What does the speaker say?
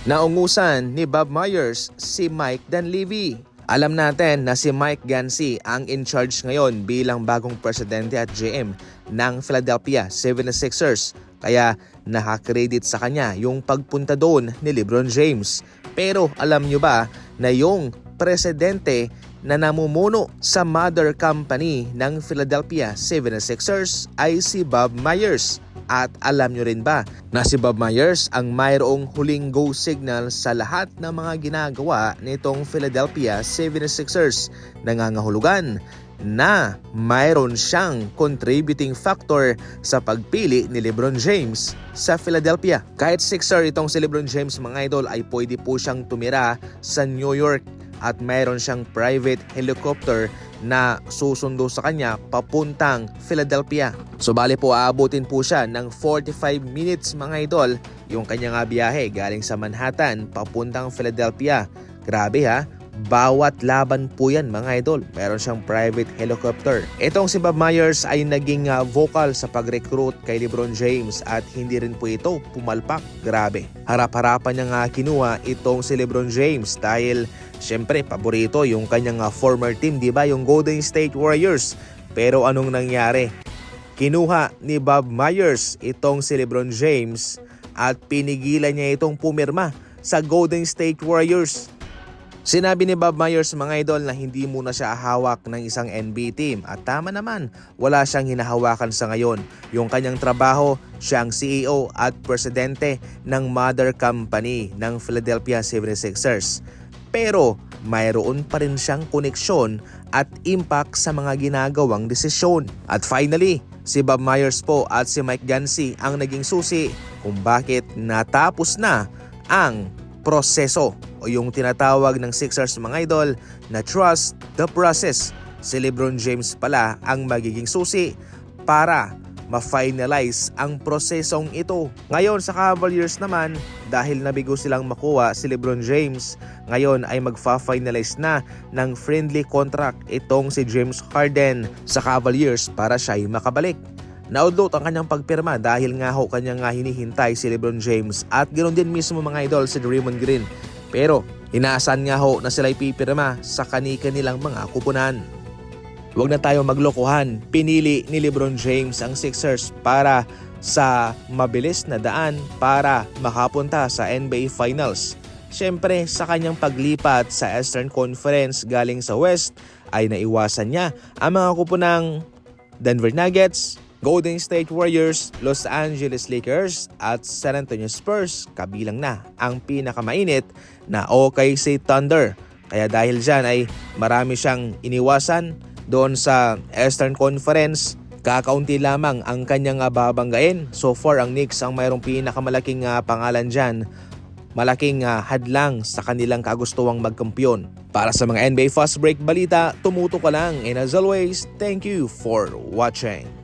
Naungusan ni Bob Myers si Mike Dunleavy. Alam natin na si Mike Gansey ang in charge ngayon bilang bagong presidente at GM ng Philadelphia 76ers. Kaya nakakredit sa kanya yung pagpunta doon ni LeBron James. Pero alam nyo ba na yung presidente na namumuno sa mother company ng Philadelphia 76ers ay si Bob Myers? At alam nyo rin ba na si Bob Myers ang mayroong huling go signal sa lahat ng mga ginagawa nitong Philadelphia 76ers? Nangangahulugan na mayroon siyang contributing factor sa pagpili ni LeBron James sa Philadelphia. Kahit Sixer itong si LeBron James mga idol ay pwede po siyang tumira sa New York at mayroon siyang private helicopter na susundo sa kanya papuntang Philadelphia. So bali po aabutin po siya ng 45 minutes mga idol yung kanyang biyahe galing sa Manhattan papuntang Philadelphia. Grabe ha, bawat laban po yan mga idol. Meron siyang private helicopter. Itong si Bob Myers ay naging vocal sa pag-recruit kay LeBron James at hindi rin po ito pumalpak. Grabe. Harap-harapan niya nga kinuha itong si LeBron James dahil syempre paborito yung kanyang former team, di ba? Yung Golden State Warriors. Pero anong nangyari? Kinuha ni Bob Myers itong si LeBron James at pinigilan niya itong pumirma sa Golden State Warriors. Sinabi ni Bob Myers mga idol na hindi muna siya hawak ng isang NBA team at tama naman, wala siyang hinahawakan sa ngayon. Yung kanyang trabaho, siyang CEO at presidente ng mother company ng Philadelphia 76ers. Pero mayroon pa rin siyang koneksyon at impact sa mga ginagawang desisyon. At finally, si Bob Myers po at si Mike Gansey ang naging susi kung bakit natapos na ang proseso o yung tinatawag ng Sixers mga idol na trust the process. Si LeBron James pala ang magiging susi para ma-finalize ang prosesong ito. Ngayon sa Cavaliers naman, dahil nabigo silang makuha si LeBron James, ngayon ay magfa-finalize na ng friendly contract itong si James Harden sa Cavaliers para siya ay makabalik. Naudlot ang kanyang pagpirma dahil nga ho kanyang hinihintay si LeBron James at ganoon din mismo mga idol si Draymond Green. Pero inaasahan nga ho na sila'y pipirma sa kani-kanilang mga kupunan. Huwag na tayo maglokohan, pinili ni LeBron James ang Sixers para sa mabilis na daan para makapunta sa NBA Finals. Siyempre sa kanyang paglipat sa Eastern Conference galing sa West ay naiwasan niya ang mga kupunang Denver Nuggets, Golden State Warriors, Los Angeles Lakers at San Antonio Spurs, kabilang na ang pinakamainit na OKC Thunder. Kaya dahil dyan ay marami siyang iniwasan doon sa Eastern Conference. Kakaunti lamang ang kanyang babanggain. So far ang Knicks ang mayroong pinakamalaking pangalan dyan. Malaking hadlang sa kanilang kagustuhang magkampiyon. Para sa mga NBA Fast Break balita, tumuto ka lang. And as always, thank you for watching.